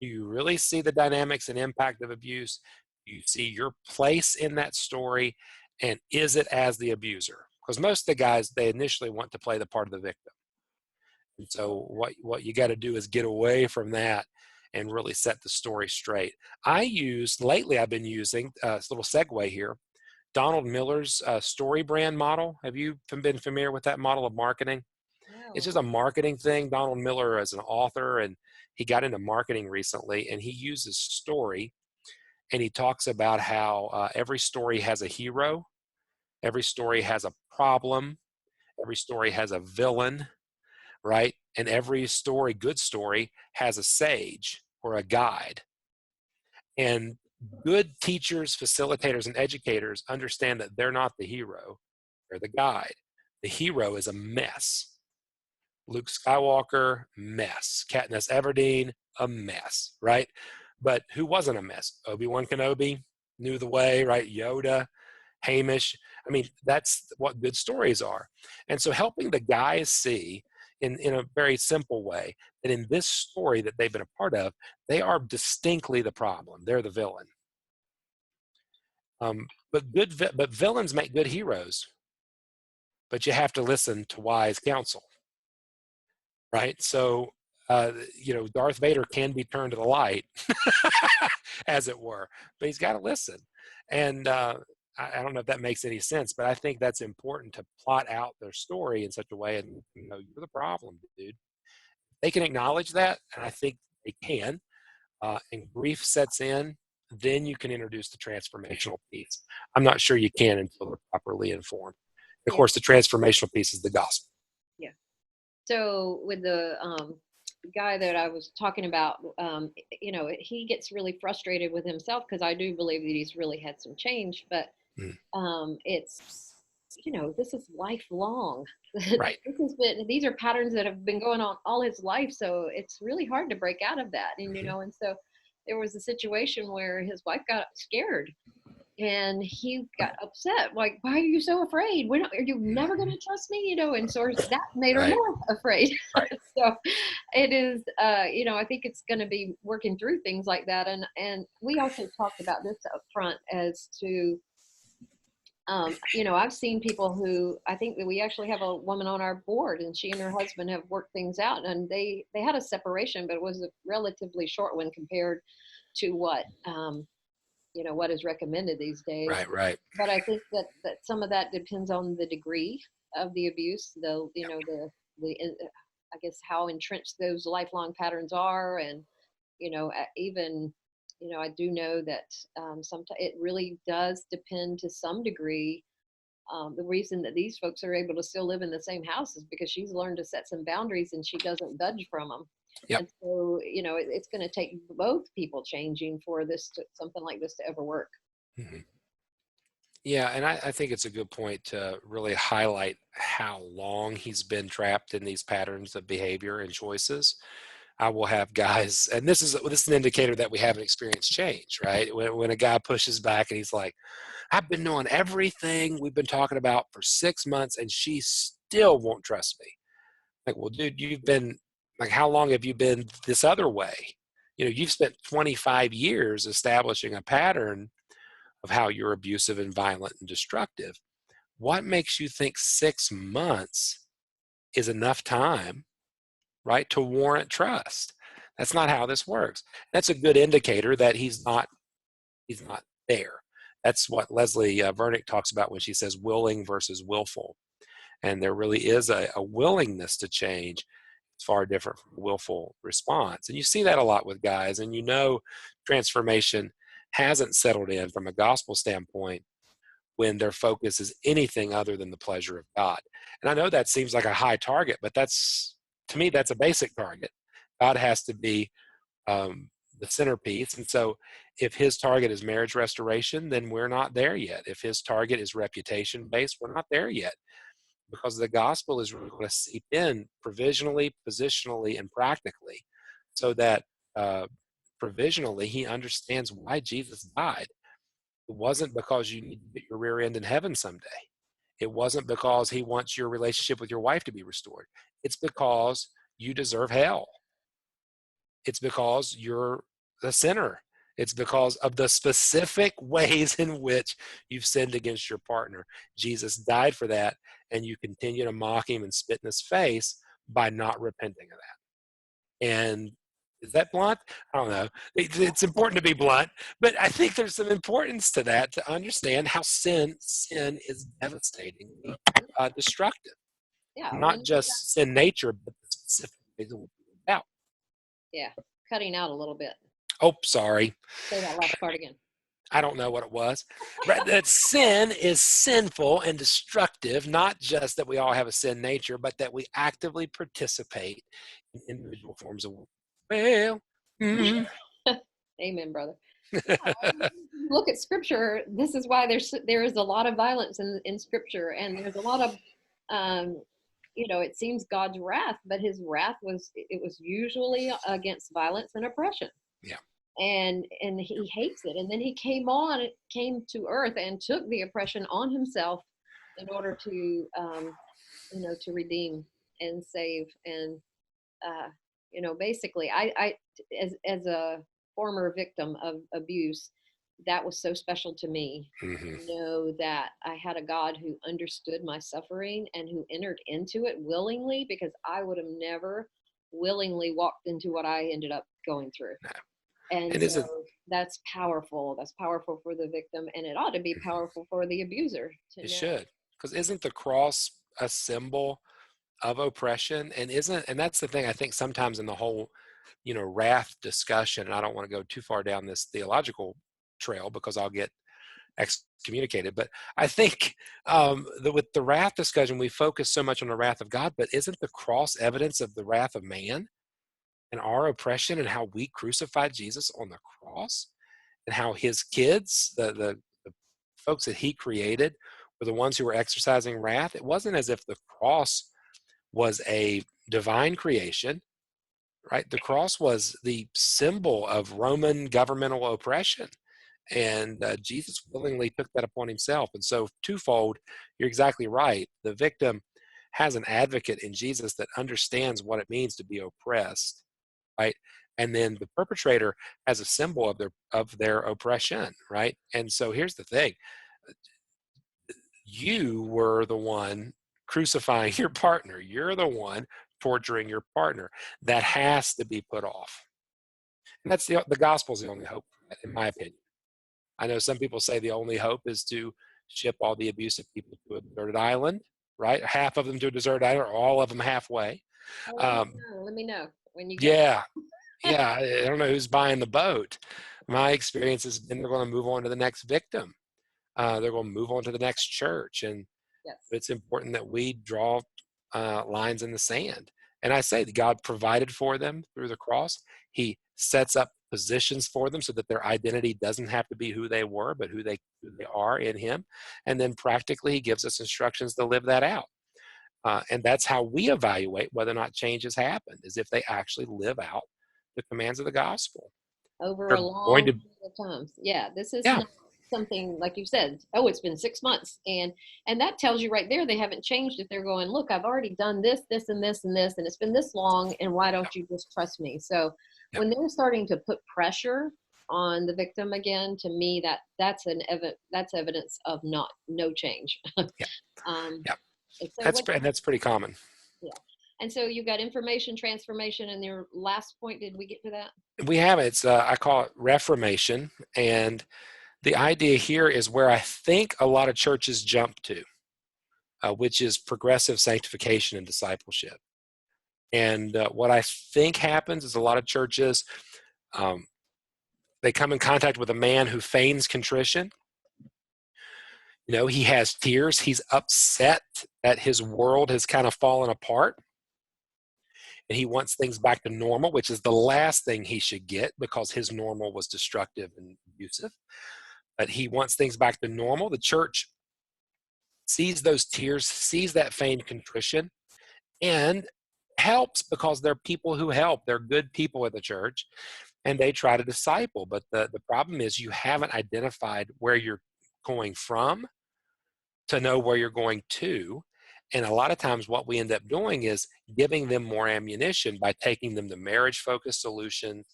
Do you really see the dynamics and impact of abuse? Do you see your place in that story? And is it as the abuser? Because most of the guys, they initially want to play the part of the victim. And so what you got to do is get away from that and really set the story straight. Lately I've been using, a little segue here, Donald Miller's story brand model. Have you been familiar with that model of marketing? It's No. just a marketing thing. Donald Miller is an author, and he got into marketing recently, and he uses story, and he talks about how every story has a hero, every story has a problem, every story has a villain, right? And every story, good story, has a sage or a guide. And good teachers, facilitators, and educators understand that they're not the hero, they're the guide. The hero is a mess. Luke Skywalker, mess. Katniss Everdeen, a mess, right? But who wasn't a mess? Obi-Wan Kenobi knew the way, right? Yoda, Hamish. I mean, that's what good stories are. And so helping the guys see in a very simple way that in this story that they've been a part of, they are distinctly the problem. They're the villain. But villains make good heroes. But you have to listen to wise counsel, right? So, Darth Vader can be turned to the light, as it were, but he's got to listen. And I don't know if that makes any sense, but I think that's important to plot out their story in such a way, and you're the problem, dude. They can acknowledge that, and I think they can. And grief sets in, then you can introduce the transformational piece. I'm not sure you can until they're properly informed. Of Yeah. course, the transformational piece is the gospel. Yeah. So with the guy that I was talking about, he gets really frustrated with himself, because I do believe that he's really had some change, but it's, this is lifelong. Right. These are patterns that have been going on all his life. So it's really hard to break out of that. And, and so there was a situation where his wife got scared and he got upset. Like, why are you so afraid? Are you never going to trust me? And so that made her Right. more afraid. Right. So it is, I think it's going to be working through things like that. And we also talked about this up front as to, I've seen people who, I think that we actually have a woman on our board, and she and her husband have worked things out, and they had a separation, but it was a relatively short one compared to what, what is recommended these days. Right. But I think that some of that depends on the degree of the abuse, the I guess how entrenched those lifelong patterns are, and even I do know that sometimes it really does depend to some degree. The reason that these folks are able to still live in the same house is because she's learned to set some boundaries and she doesn't budge from them. Yep. And so, it's going to take both people changing for something like this to ever work. Mm-hmm. Yeah, and I think it's a good point to really highlight how long he's been trapped in these patterns of behavior and choices. I will have guys, and this is an indicator that we haven't experienced change, right? When a guy pushes back and he's like, I've been doing everything we've been talking about for 6 months and she still won't trust me. Like, well, dude, how long have you been this other way? You've spent 25 years establishing a pattern of how you're abusive and violent and destructive. What makes you think 6 months is enough time, right, to warrant trust? That's not how this works. That's a good indicator that he's not there. That's what Leslie Vernick talks about when she says willing versus willful. and there really is a willingness to change. It's far different from a willful response. And you see that a lot with guys, and transformation hasn't settled in from a gospel standpoint when their focus is anything other than the pleasure of God. And I know that seems like a high target, but to me, that's a basic target. God has to be the centerpiece. And so if his target is marriage restoration, then we're not there yet. If his target is reputation based, we're not there yet, because the gospel is really going to seep in provisionally, positionally, and practically, so that provisionally he understands why Jesus died. It wasn't because you need to get your rear end in heaven someday. It wasn't because he wants your relationship with your wife to be restored. It's because you deserve hell. It's because you're a sinner. It's because of the specific ways in which you've sinned against your partner. Jesus died for that, and you continue to mock him and spit in his face by not repenting of that. And is that blunt? I don't know. It's important to be blunt, but I think there's some importance to that, to understand how sin is devastatingly destructive. Yeah. Not just sin nature, but the specific ways it will be about. Yeah. Cutting out a little bit. Oh, sorry. Say that last part again. I don't know what it was. But that sin is sinful and destructive, not just that we all have a sin nature, but that we actively participate in individual forms of well. Mm-hmm. Amen, brother. Yeah, look at scripture. This is why there is a lot of violence in scripture, and there's a lot of it seems God's wrath, but his wrath was usually against violence and oppression. Yeah. And he hates it. And then he came to earth and took the oppression on himself in order to to redeem and save. And basically I as a former victim of abuse, that was so special to me. Mm-hmm. To know that I had a God who understood my suffering and who entered into it willingly, because I would have never willingly walked into what I ended up going through. No. And so that's powerful. That's powerful for the victim, and it ought to be powerful for the abuser. It should, because isn't the cross a symbol of oppression? And that's the thing, I think sometimes in the whole wrath discussion, and I don't want to go too far down this theological trail because I'll get excommunicated, but I think that with the wrath discussion, we focus so much on the wrath of God, but isn't the cross evidence of the wrath of man and our oppression, and how we crucified Jesus on the cross, and how his kids, the folks that he created, were the ones who were exercising wrath? It wasn't as if the cross was a divine creation, right? The cross was the symbol of Roman governmental oppression. And Jesus willingly took that upon himself. And so twofold, you're exactly right. The victim has an advocate in Jesus that understands what it means to be oppressed, right? And then the perpetrator has a symbol of their oppression, right? And so here's the thing. You were the one crucifying your partner. You're the one torturing your partner. That has to be put off. And that's the gospel's the only hope, in my opinion. I know some people say the only hope is to ship all the abusive people to a deserted island, right? Half of them to a deserted island, or all of them halfway. Let me know when you get yeah. I don't know who's buying the boat. My experience has been they're going to move on to the next victim. They're going to move on to the next church. And yes, it's important that we draw lines in the sand. And I say that God provided for them through the cross. He sets up positions for them so that their identity doesn't have to be who they were, but who they are in him. And then practically he gives us instructions to live that out. And that's how we evaluate whether or not change has happened, is if they actually live out the commands of the gospel. Over a long period of time. Yeah, this is not something like you said, oh, it's been 6 months. And that tells you right there they haven't changed. If they're going, look, I've already done this, this, and this, and this, and it's been this long, and why don't you just trust me? So when they're starting to put pressure on the victim again, to me, that's evidence of no change. That's pretty common. Yeah. And so you got information transformation, and your last point, did we get to that? We have it. It's I call it Reformation, and the idea here is where I think a lot of churches jump to. which is progressive sanctification and discipleship. And what I think happens is a lot of churches, um, they come in contact with a man who feigns contrition. He has tears. He's upset that his world has kind of fallen apart. And he wants things back to normal, which is the last thing he should get because his normal was destructive and abusive. But he wants things back to normal. The church sees those tears, sees that feigned contrition, and helps because they're people who help. They're good people at the church, and they try to disciple. But the problem is you haven't identified where you're going from to know where you're going to. And a lot of times what we end up doing is giving them more ammunition by taking them to marriage-focused solutions,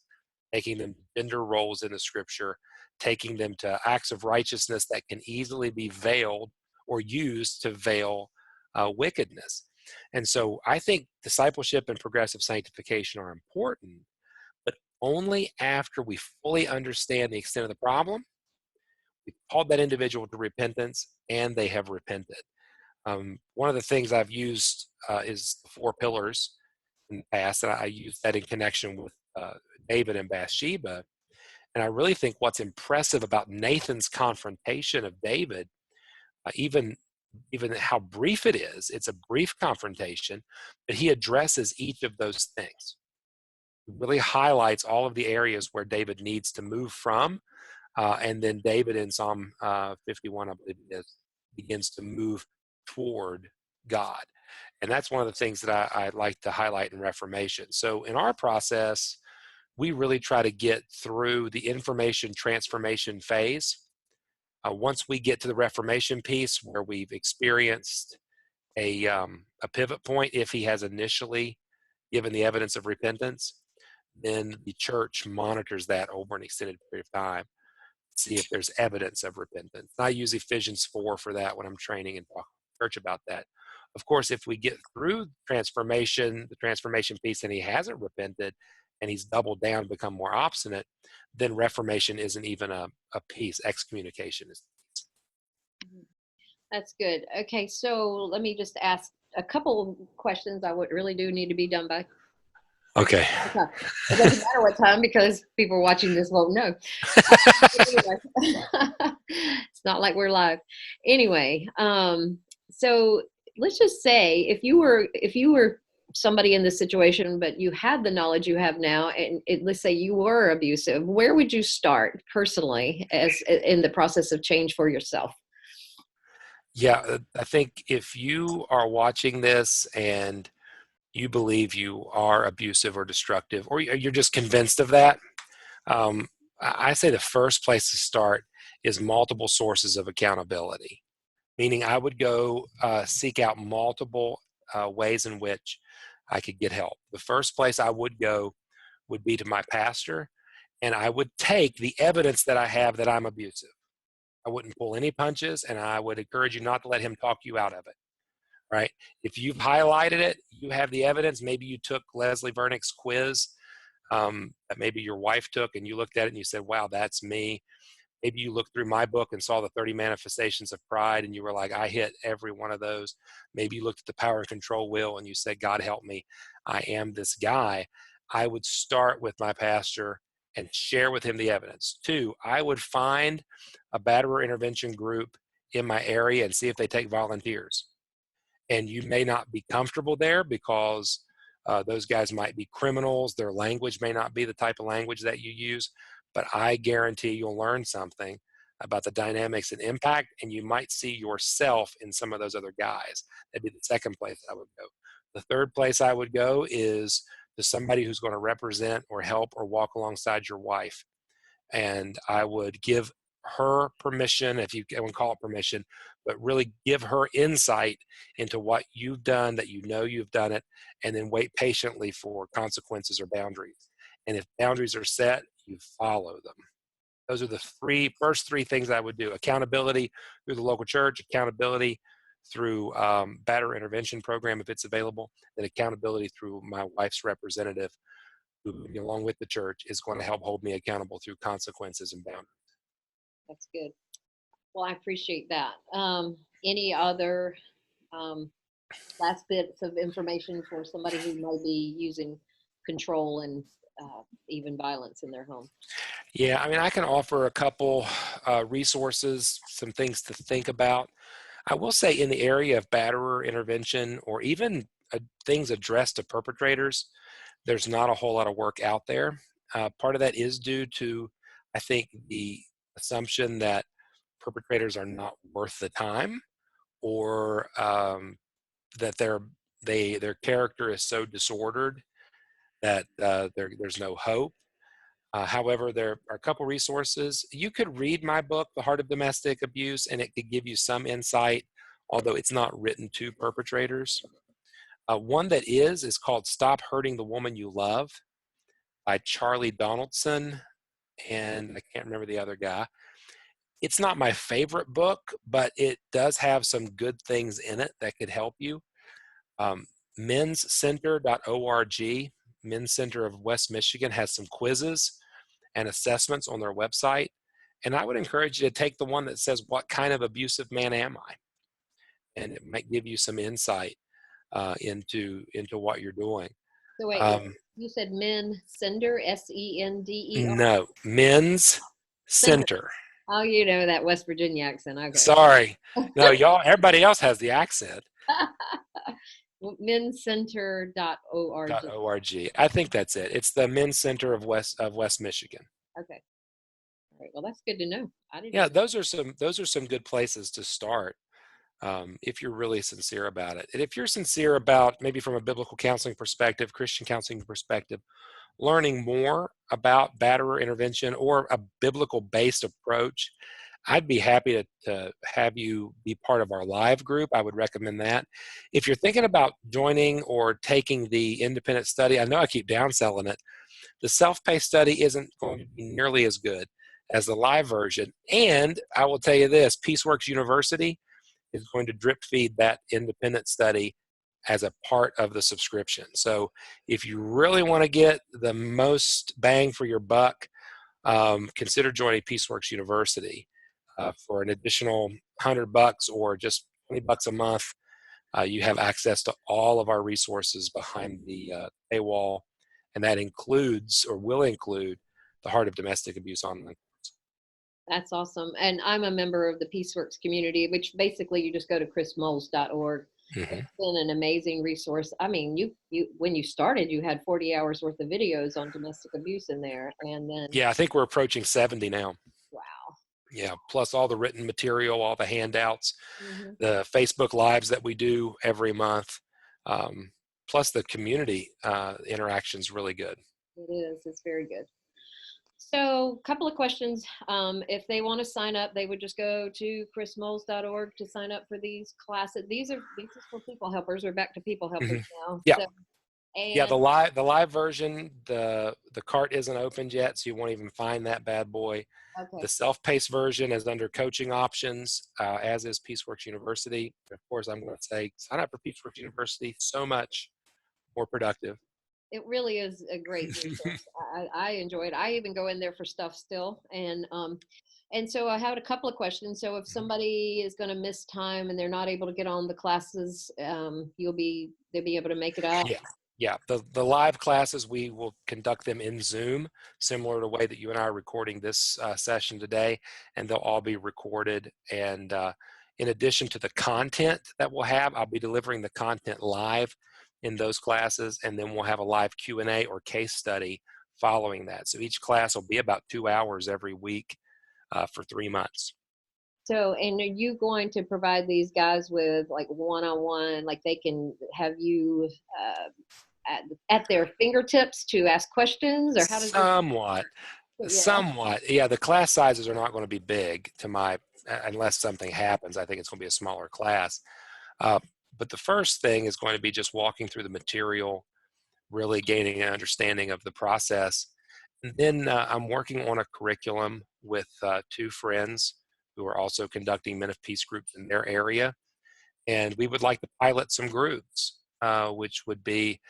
taking them to gender roles in the scripture, taking them to acts of righteousness that can easily be veiled or used to veil wickedness. And so I think discipleship and progressive sanctification are important, but only after we fully understand the extent of the problem, we've called that individual to repentance, and they have repented. One of the things I've used is the 4 pillars in the past, and I use that in connection with David and Bathsheba. And I really think what's impressive about Nathan's confrontation of David, even how brief it is, it's a brief confrontation, but he addresses each of those things. He really highlights all of the areas where David needs to move from. And then David in Psalm 51, I believe it is, begins to move toward God. And that's one of the things that I like to highlight in Reformation. So in our process, we really try to get through the information transformation phase. Once we get to the Reformation piece where we've experienced a pivot point, if he has initially given the evidence of repentance, then the church monitors that over an extended period of time, see if there's evidence of repentance. I use Ephesians 4 for that when I'm training and talk to church about that. Of course, if we get through the transformation piece, and he hasn't repented and he's doubled down, become more obstinate, then reformation isn't even a piece. Excommunication is. That's good. Okay, so let me just ask a couple questions. I would really do need to be done by. Okay. It doesn't matter what time because people watching this won't know. It's not like we're live. Anyway, so let's just say if you were somebody in this situation, but you had the knowledge you have now, and let's say you were abusive, where would you start personally as in the process of change for yourself? Yeah, I think if you are watching this and you believe you are abusive or destructive, or you're just convinced of that, I say the first place to start is multiple sources of accountability. Meaning I would go seek out multiple ways in which I could get help. The first place I would go would be to my pastor, and I would take the evidence that I have that I'm abusive. I wouldn't pull any punches, and I would encourage you not to let him talk you out of it, right? If you've highlighted it, you have the evidence. Maybe you took Leslie Vernick's quiz that maybe your wife took, and you looked at it and you said, wow, that's me. Maybe you looked through my book and saw the 30 manifestations of pride and you were like, I hit every one of those. Maybe you looked at the power and control wheel and you said, God help me, I am this guy. I would start with my pastor and share with him the evidence. 2, I would find a Batterer intervention group in my area and see if they take volunteers. And you may not be comfortable there because those guys might be criminals. Their language may not be the type of language that you use, but I guarantee you'll learn something about the dynamics and impact, and you might see yourself in some of those other guys. That'd be the second place I would go. The third place I would go is to somebody who's going to represent or help or walk alongside your wife. And I would give her permission, if you can call it permission, but really give her insight into what you've done, that you know you've done it, and then wait patiently for consequences or boundaries. And if boundaries are set, you follow them. Those are the first three things I would do. Accountability through the local church, accountability through Batterer intervention program if it's available, and accountability through my wife's representative, who, along with the church, is going to help hold me accountable through consequences and boundaries. That's good. Well, I appreciate that. Any other last bits of information for somebody who may be using control and even violence in their home? Yeah, I mean, I can offer a couple resources, some things to think about. I will say in the area of batterer intervention or even things addressed to perpetrators, there's not a whole lot of work out there. Part of that is due to, I think, the assumption that perpetrators are not worth the time, or that their character is so disordered that there's no hope. However, there are a couple resources. You could read my book, The Heart of Domestic Abuse, and it could give you some insight, although it's not written to perpetrators. One that is called Stop Hurting the Woman You Love by Charlie Donaldson, and I can't remember the other guy. It's not my favorite book, but it does have some good things in it that could help you. Menscenter.org, Men's Center of West Michigan, has some quizzes and assessments on their website. And I would encourage you to take the one that says, "What kind of abusive man am I?" And it might give you some insight into what you're doing. So wait, you said Men Sender, Sender? No, Men's Sender. Center. Oh, you know that West Virginia accent. Okay. Sorry. No, y'all, everybody else has the accent. Mencenter.org. .org. I think that's it. It's the Men's Center of West Michigan. Okay. All right. Well, that's good to know. I didn't. Yeah, those are some good places to start if you're really sincere about it. And if you're sincere about, maybe from a biblical counseling perspective, Christian counseling perspective, learning more about batterer intervention or a biblical-based approach, I'd be happy to have you be part of our live group. I would recommend that. If you're thinking about joining or taking the independent study, I know I keep downselling it. The self-paced study isn't going to be nearly as good as the live version. And I will tell you this, PeaceWorks University is going to drip feed that independent study as a part of the subscription. So if you really want to get the most bang for your buck, consider joining PeaceWorks University for an additional $100 or just $20 a month. You have access to all of our resources behind the paywall, and that includes or will include the Heart of Domestic Abuse online. That's awesome. And I'm a member of the PeaceWorks community, which basically you just go to chrismoles.org. Mm-hmm. It's been an amazing resource. I mean, you when you started, you had 40 hours worth of videos on domestic abuse in there. And then, yeah, I think we're approaching 70 now. Wow. Yeah, plus all the written material, all the handouts, Mm-hmm. the Facebook Lives that we do every month, plus the community interaction is really good. It is. It's very good. So a couple of questions. If they want to sign up, they would just go to chrismoles.org to sign up for these classes. These are for people helpers. We're back to people helpers Mm-hmm. now. Yeah. So, Yeah, the live version, the cart isn't opened yet, so you won't even find that bad boy. Okay. The self-paced version is under coaching options, as is PeaceWorks University. Of course, I'm going to say sign up for PeaceWorks University. So much more productive. It really is a great resource. I enjoy it. I even go in there for stuff still. And so I had a couple of questions. So if somebody is going to miss time and they're not able to get on the classes, they'll be able to make it up. Yeah. The live classes, we will conduct them in Zoom, similar to the way that you and I are recording this session today, and they'll all be recorded. And in addition to the content that we'll have, I'll be delivering the content live in those classes, and then we'll have a live Q&A or case study following that. So each class will be about 2 hours every week for 3 months. So, and are you going to provide these guys with like one-on-one, like they can have you at their fingertips to ask questions, or how does Somewhat. Yeah, the class sizes are not going to be big unless something happens. I think it's going to be a smaller class. But the first thing is going to be just walking through the material, really gaining an understanding of the process. And then I'm working on a curriculum with 2 friends who are also conducting Men of Peace groups in their area. And we would like to pilot some groups, which would be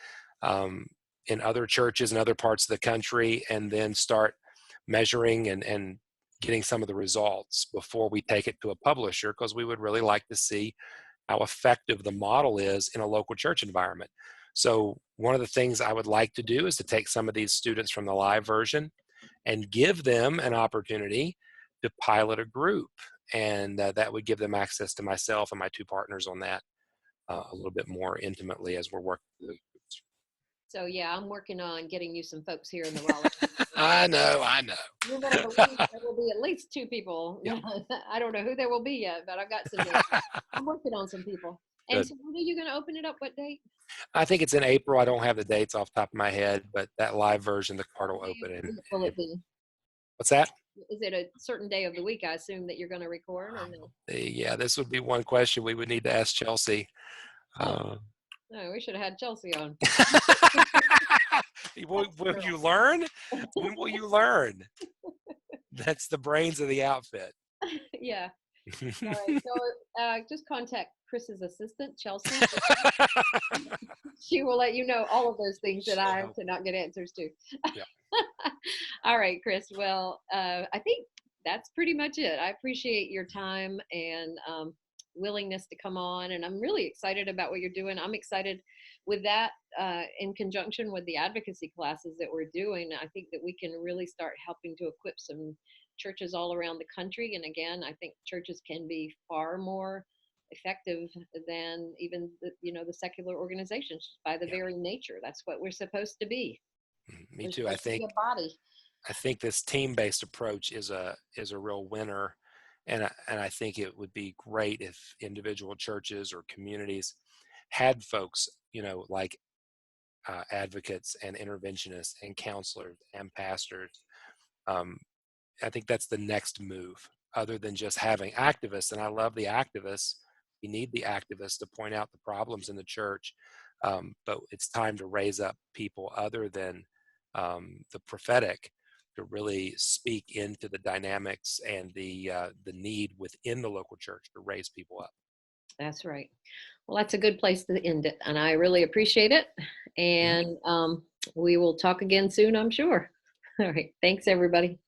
in other churches in other parts of the country, and then start measuring and getting some of the results before we take it to a publisher, because we would really like to see how effective the model is in a local church environment. So one of the things I would like to do is to take some of these students from the live version and give them an opportunity to pilot a group. And that would give them access to myself and my two partners on that a little bit more intimately as we're working through the groups. So yeah, I'm working on getting you some folks here in the Raleigh. I know. You're going to believe there will be at least 2 people. Yeah. I don't know who there will be yet, but I've got some names. I'm working on some people. And Good. so when are you going to open it up? What date? I think it's in April. I don't have the dates off the top of my head, but that live version, the card will open in Will it April. be? What's that? Is it a certain day of the week, I assume, that you're going to record, or no? Yeah, this would be one question we would need to ask Chelsea. No, we should have had Chelsea on. Will you learn? When will you learn? That's the brains of the outfit. Yeah. All right. So just contact Chris's assistant, Chelsea. She will let you know all of those things that I cannot get answers to. Yeah. All right, Chris. Well, I think that's pretty much it. I appreciate your time and willingness to come on, and I'm really excited about what you're doing. I'm excited with that in conjunction with the advocacy classes that we're doing. I think that we can really start helping to equip some churches all around the country. And again, I think churches can be far more effective than even the secular organizations by the very nature. That's what we're supposed to be. Me too. I think a body. I think this team-based approach is a real winner, and I think it would be great if individual churches or communities had folks, like advocates and interventionists and counselors and pastors. I think that's the next move, other than just having activists. And I love the activists. We need the activists to point out the problems in the church, but it's time to raise up people other than the prophetic to really speak into the dynamics and the need within the local church to raise people up. That's right. Well, that's a good place to end it, and I really appreciate it. And we will talk again soon, I'm sure. All right. Thanks, everybody.